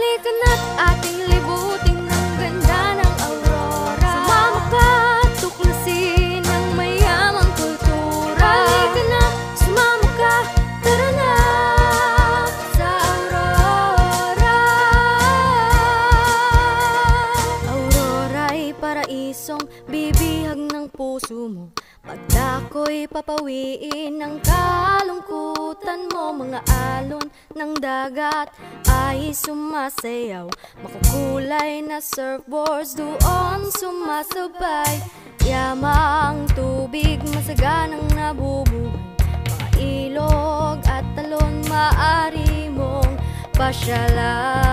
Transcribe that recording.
Halika na't ating libutin ng ganda ng aurora. Sumama ka, tuklasin ang mayamang kultura. Halika na, sumama ka, tara na sa Aurora. Aurora'y paraisong bibihag ng puso mo. Pagdako'y papawiin ng kalungkutan mo. Mga alon ng dagat ay sumasayaw. Makukulay na surfboards doon sumasabay. Yamang tubig masaganang nabubuhay. Mga ilog at talon maaari mong pasyalan.